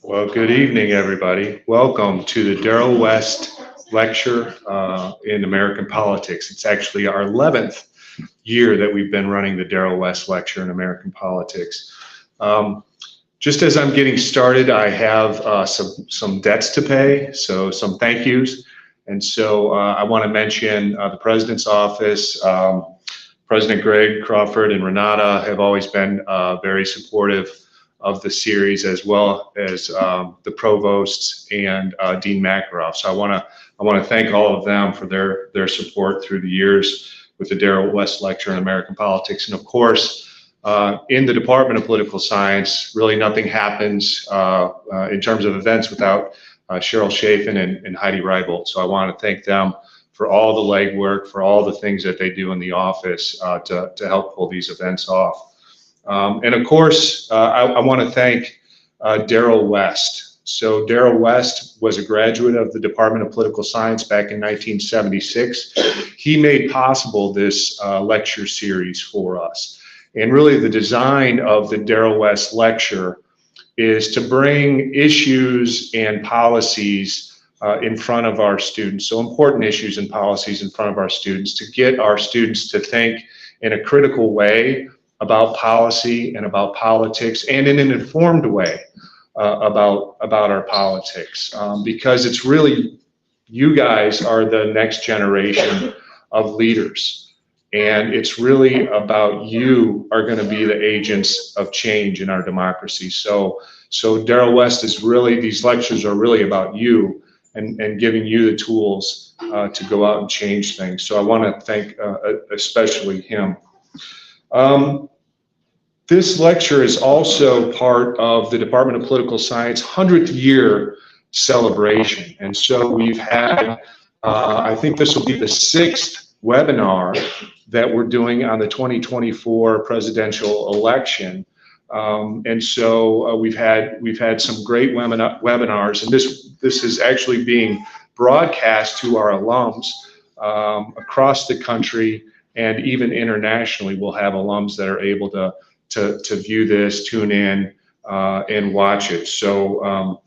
Well, good evening, everybody. Welcome to the Darrell West Lecture in American Politics. It's actually our 11th year that we've been running the Darrell West Lecture in American Politics. Just as I'm getting started, I have some debts to pay, so some thank yous. And so I want to mention the President's Office. President Greg Crawford and Renata have always been very supportive of the series, as well as the provosts and Dean Makaroff. So I want to thank all of them for their support through the years with the Darrell West Lecture in American Politics. And of course, in the Department of Political Science, really nothing happens in terms of events without Cheryl Chafin and Heidi Reibold. So I want to thank them for all the legwork, for all the things that they do in the office to help pull these events off. And of course, I want to thank Darrell West. So Darrell West was a graduate of the Department of Political Science back in 1976. He made possible this lecture series for us. And really the design of the Darrell West Lecture is to bring issues and policies in front of our students. So important issues and policies in front of our students, to get our students to think in a critical way about policy and about politics, and in an informed way about our politics, because it's really, you guys are the next generation of leaders, and it's really about you are going to be the agents of change in our democracy. So Darrell West is really, these lectures are really about you and giving you the tools to go out and change things. So I want to thank especially him. This lecture is also part of the Department of Political Science 100th year celebration. And so we've had, I think this will be the 6th webinar that we're doing on the 2024 presidential election. And so we've had some great webinars, and this is actually being broadcast to our alums across the country, and even internationally. We'll have alums that are able to view this, tune in, and watch it. So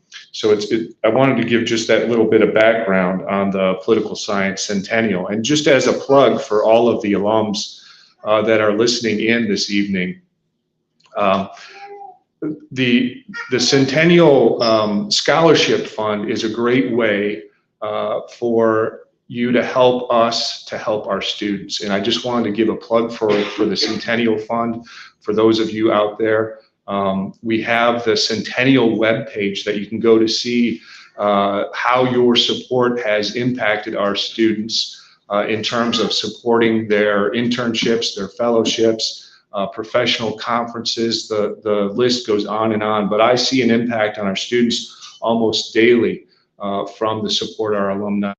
I wanted to give just that little bit of background on the political science centennial. And just as a plug for all of the alums that are listening in this evening, the Centennial Scholarship Fund is a great way for you to help us to help our students. And I just wanted to give a plug for the Centennial Fund. For those of you out there, we have the Centennial webpage that you can go to see how your support has impacted our students in terms of supporting their internships, their fellowships, professional conferences. The list goes on and on, but I see an impact on our students almost daily from the support our alumni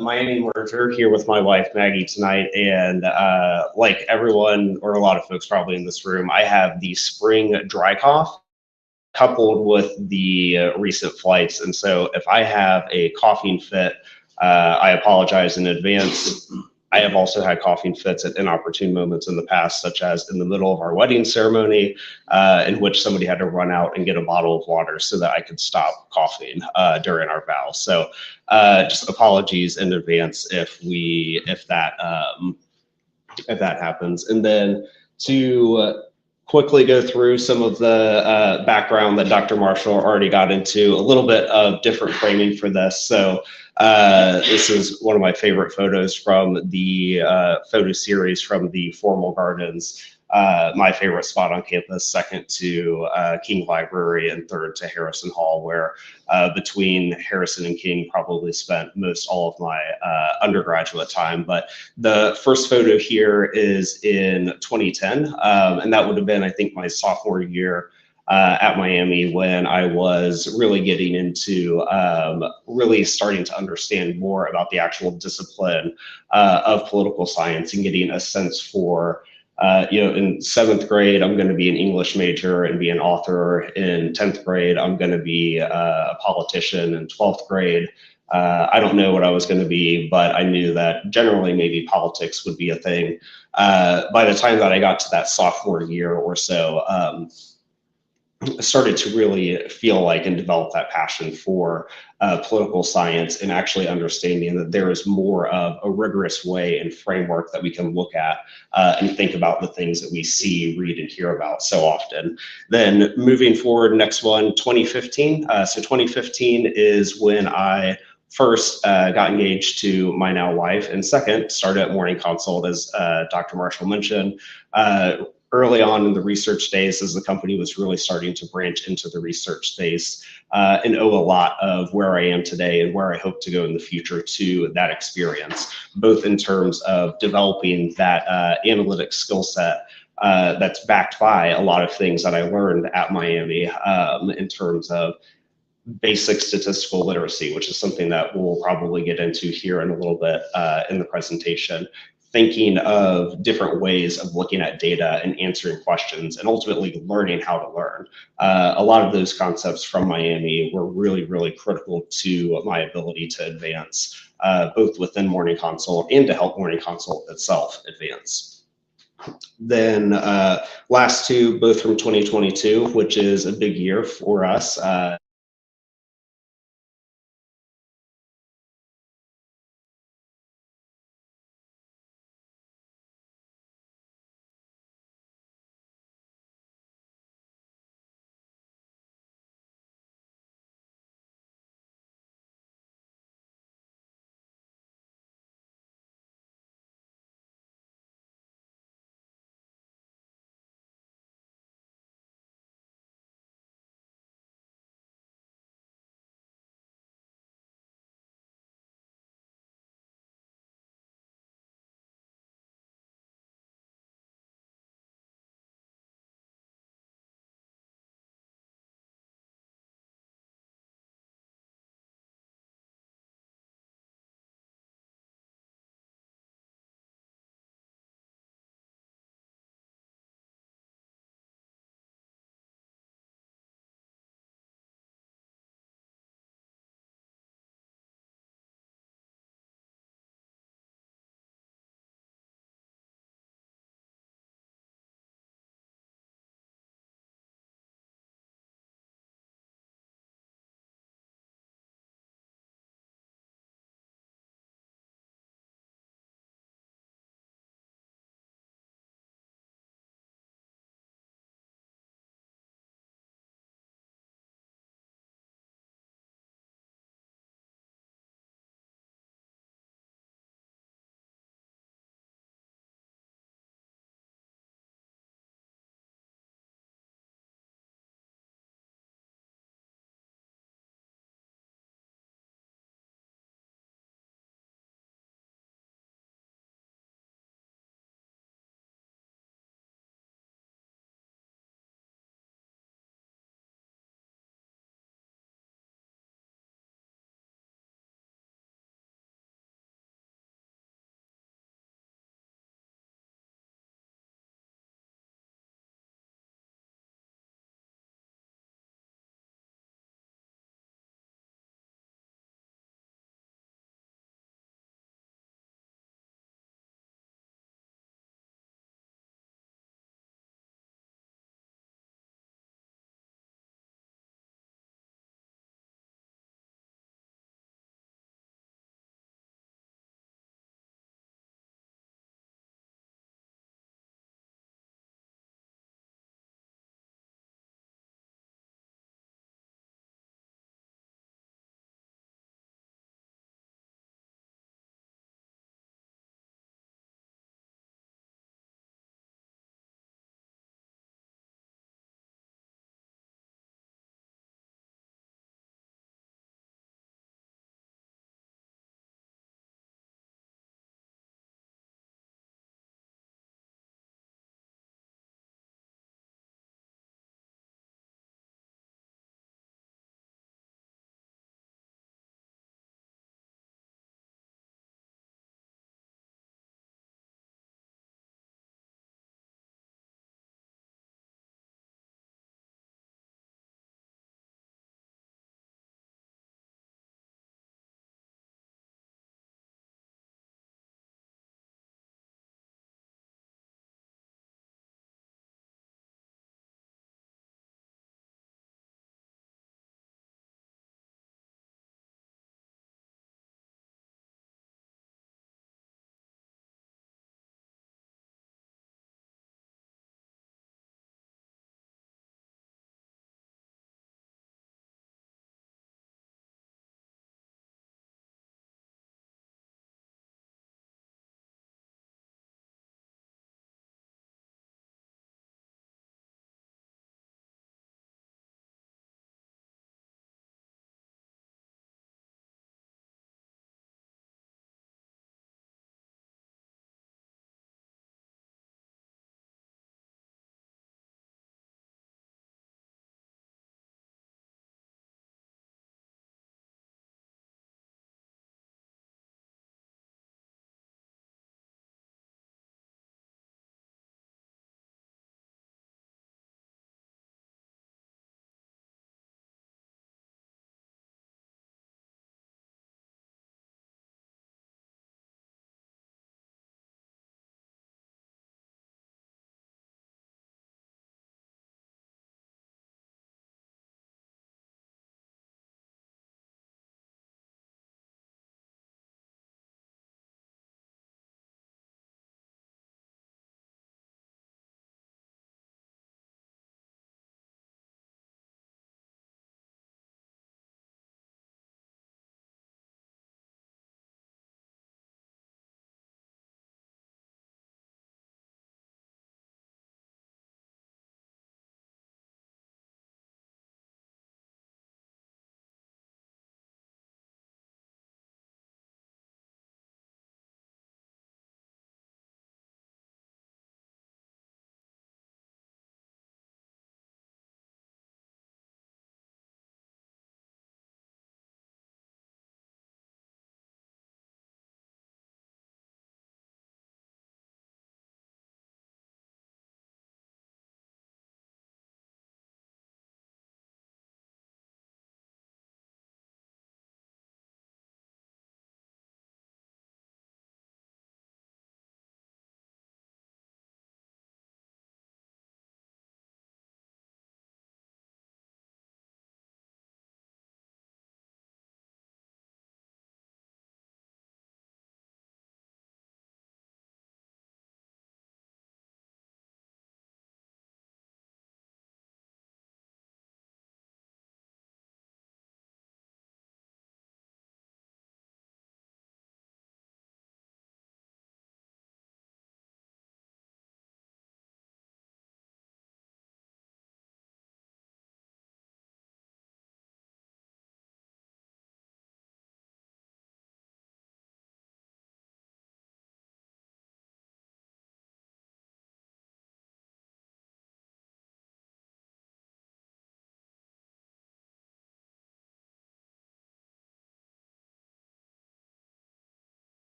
Miami merger here with my wife Maggie tonight, and like everyone or a lot of folks probably in this room, I have the spring dry cough coupled with the recent flights, and so if I have a coughing fit, I apologize in advance. I have also had coughing fits at inopportune moments in the past, such as in the middle of our wedding ceremony, in which somebody had to run out and get a bottle of water so that I could stop coughing during our vow. So just apologies in advance if that happens. And then to quickly go through some of the background that Dr. Marshall already got into, a little bit of different framing for this. So this is one of my favorite photos from the photo series from the Formal Gardens. My favorite spot on campus, second to King Library and third to Harrison Hall, where between Harrison and King probably spent most all of my undergraduate time. But the first photo here is in 2010, and that would have been, I think, my sophomore year at Miami, when I was really getting into really starting to understand more about the actual discipline of political science and getting a sense for, in seventh grade, I'm going to be an English major and be an author. In 10th grade, I'm going to be a politician. In 12th grade, I don't know what I was going to be, but I knew that generally maybe politics would be a thing. By the time that I got to that sophomore year or so, I started to really feel like and develop that passion for political science, and actually understanding that there is more of a rigorous way and framework that we can look at and think about the things that we see, read, and hear about so often. Then moving forward, next one, 2015. So 2015 is when I first got engaged to my now wife, and second, started at Morning Consult, as Dr. Marshall mentioned. Early on in the research days, as the company was really starting to branch into the research space, and owe a lot of where I am today and where I hope to go in the future to that experience, both in terms of developing that analytic skill set that's backed by a lot of things that I learned at Miami, in terms of basic statistical literacy, which is something that we'll probably get into here in a little bit in the presentation. Thinking of different ways of looking at data and answering questions, and ultimately learning how to learn. A lot of those concepts from Miami were really, really critical to my ability to advance, both within Morning Consult and to help Morning Consult itself advance. Then last two, both from 2022, which is a big year for us.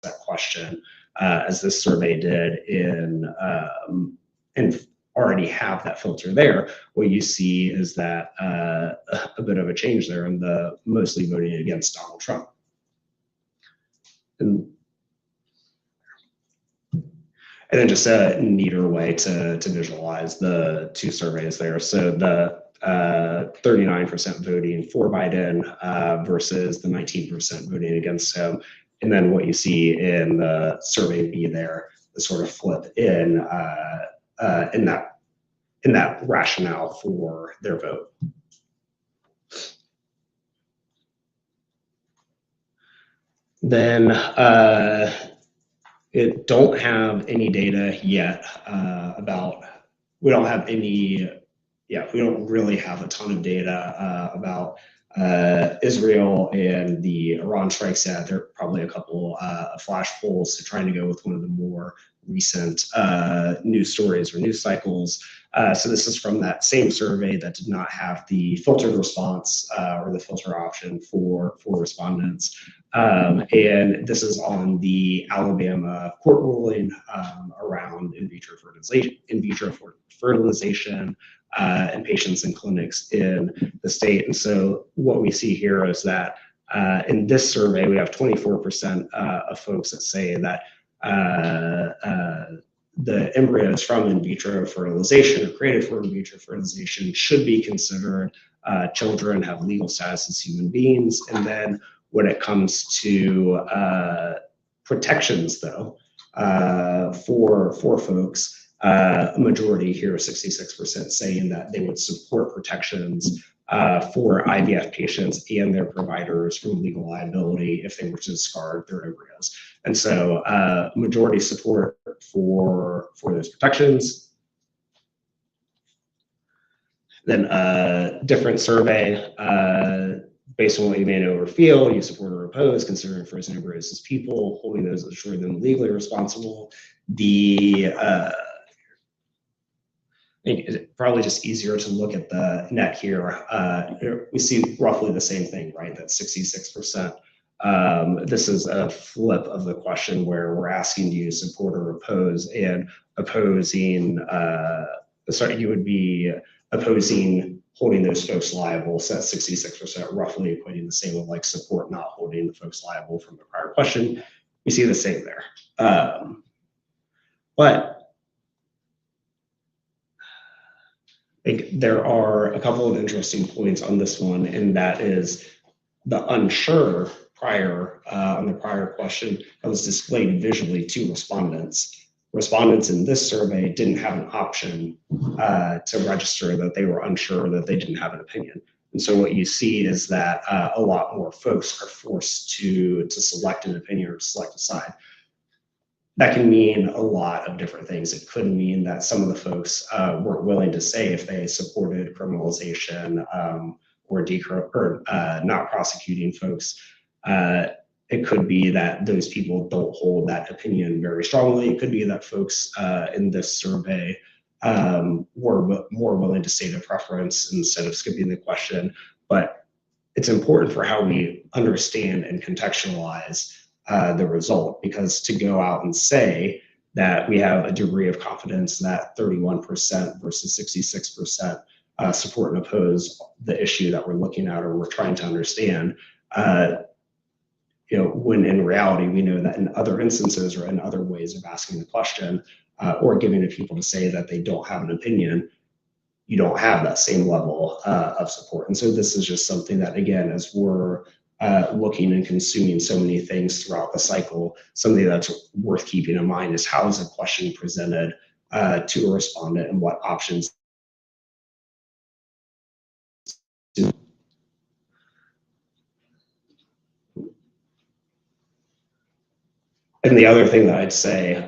that question as this survey did and already have that filter there, what you see is that a bit of a change there in the mostly voting against Donald Trump. And then just a neater way to visualize the two surveys there. So the 39% voting for Biden versus the 19% voting against him. And then what you see in the survey B there, the sort of flip in that rationale for their vote. Then it don't have any data yet about, we don't really have a ton of data about Israel and the Iran strikes yet. There are probably a couple flash polls to trying to go with one of the more recent news stories or news cycles. So this is from that same survey that did not have the filtered response or the filter option for respondents. And this is on the Alabama court ruling around in vitro fertilization in patients and clinics in the state. And so what we see here is that in this survey, we have 24% of folks that say that the embryos from in vitro fertilization or created for in vitro fertilization should be considered children, have legal status as human beings. And then when it comes to protections, though, for folks, a majority here, 66%, saying that they would support protections for IVF patients and their providers from legal liability if they were to discard their embryos. And so majority support for those protections. Then a different survey, based on what you may know or feel, you support or oppose considering frozen embryos as people, holding those that assure them legally responsible. I think it's probably just easier to look at the net here. We see roughly the same thing, right? That's 66%. This is a flip of the question where we're asking do you support or oppose, and opposing, you would be opposing holding those folks liable, so that's 66%, roughly equating the same with like support not holding the folks liable from the prior question. We see the same there. But I think there are a couple of interesting points on this one, and that is the unsure prior on the prior question that was displayed visually to respondents. Respondents in this survey didn't have an option to register that they were unsure, that they didn't have an opinion. And so what you see is that a lot more folks are forced to select an opinion or select a side. That can mean a lot of different things. It could mean that some of the folks weren't willing to say if they supported criminalization or not prosecuting folks. It could be that those people don't hold that opinion very strongly. It could be that folks in this survey were more willing to state a preference instead of skipping the question. But it's important for how we understand and contextualize the result, because to go out and say that we have a degree of confidence that 31% versus 66% support and oppose the issue that we're looking at or we're trying to understand, when in reality we know that in other instances or in other ways of asking the question or giving to people to say that they don't have an opinion, you don't have that same level of support. And so this is just something that, again, as we're looking and consuming so many things throughout the cycle, something that's worth keeping in mind is how is a question presented to a respondent and what options do. And the other thing that I'd say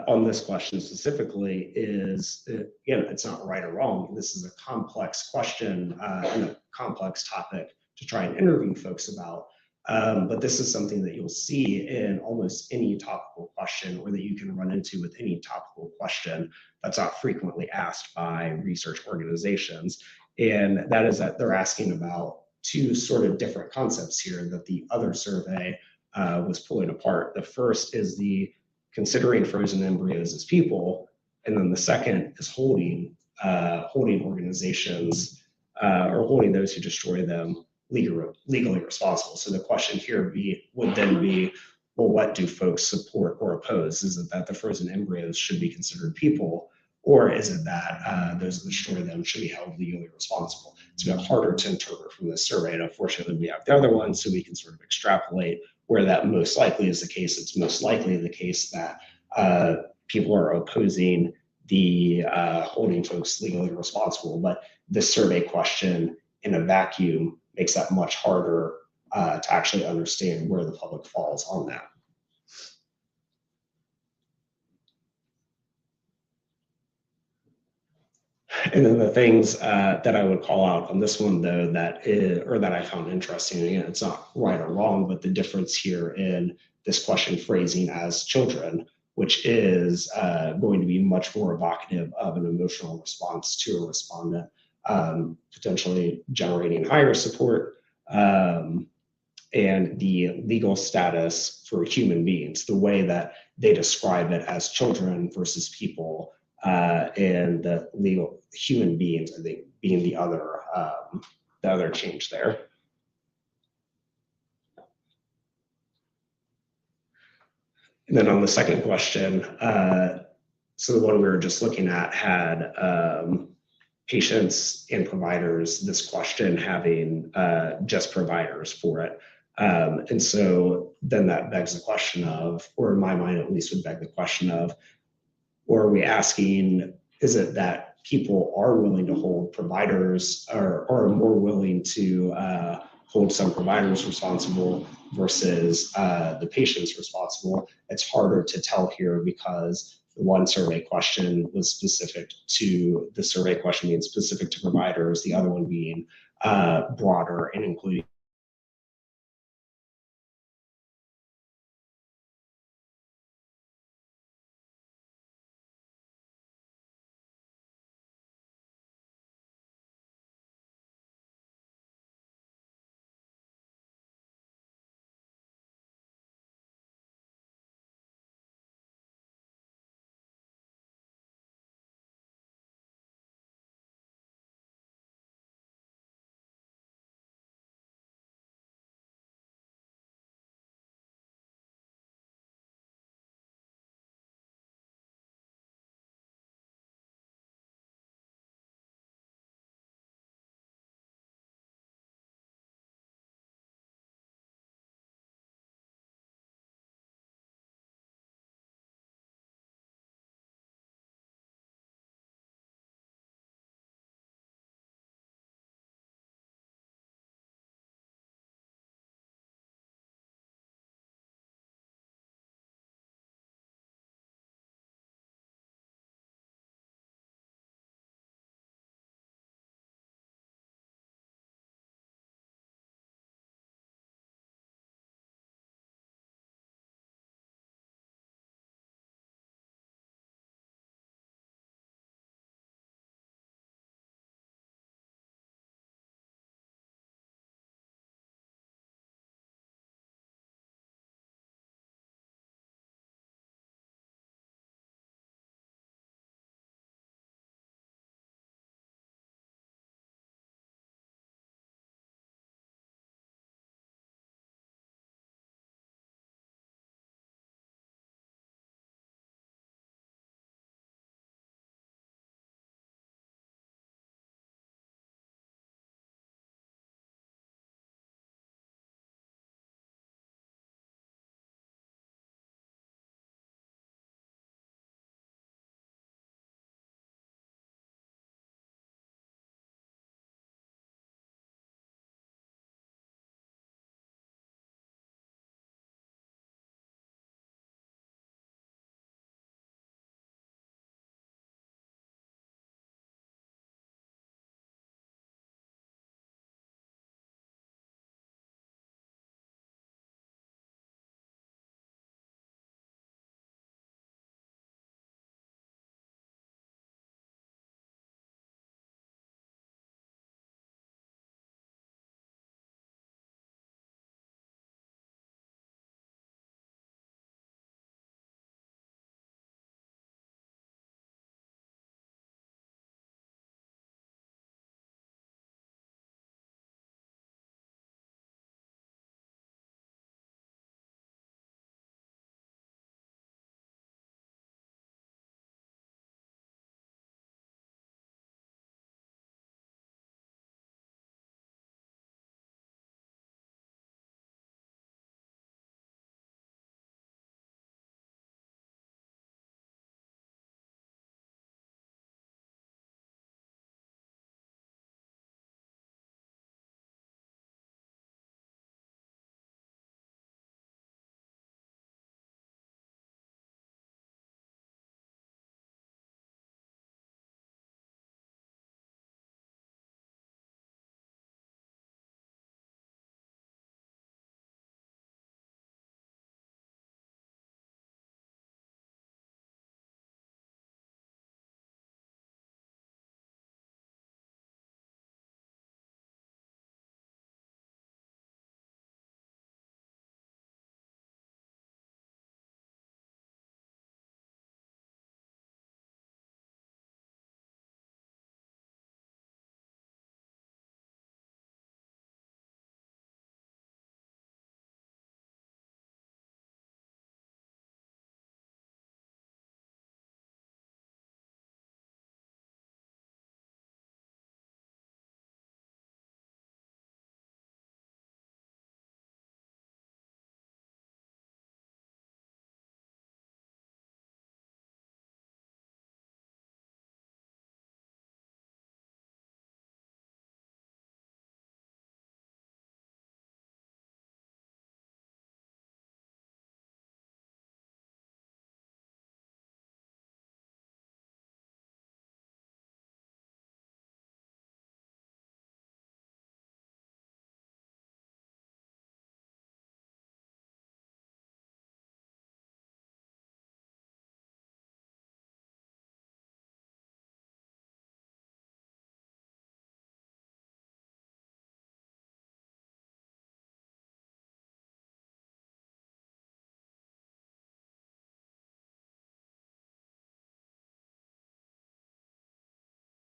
on this question specifically is, again, it's not right or wrong. This is a complex question and a complex topic to try and interview folks about. But this is something that you'll see in almost any topical question, or that you can run into with any topical question that's not frequently asked by research organizations. And that is that they're asking about two sort of different concepts here that the other survey was pulling apart. The first is the considering frozen embryos as people, and then the second is holding organizations or holding those who destroy them legally responsible. So the question here would then be, well, what do folks support or oppose? Is it that the frozen embryos should be considered people, or is it that those who destroy them should be held legally responsible? It's a bit harder to interpret from this survey, and unfortunately we have the other one, so we can sort of extrapolate where that most likely is the case. It's most likely the case that people are opposing the holding folks legally responsible, but this survey question in a vacuum makes that much harder to actually understand where the public falls on that. And then the things that I would call out on this one, though, that I found interesting, again, it's not right or wrong, but the difference here in this question phrasing as children, which is going to be much more evocative of an emotional response to a respondent, potentially generating higher support, and the legal status for human beings, the way that they describe it as children versus people, and the legal human beings, I think, being the other change there. And then on the second question, so the one we were just looking at had patients and providers, this question having just providers for it. And so then that begs the question of, or in my mind at least would beg the question of, or are we asking, is it that people are willing to hold providers or are more willing to hold some providers responsible versus the patients responsible? It's harder to tell here because the one survey question was specific to the survey question being specific to providers, the other one being broader and including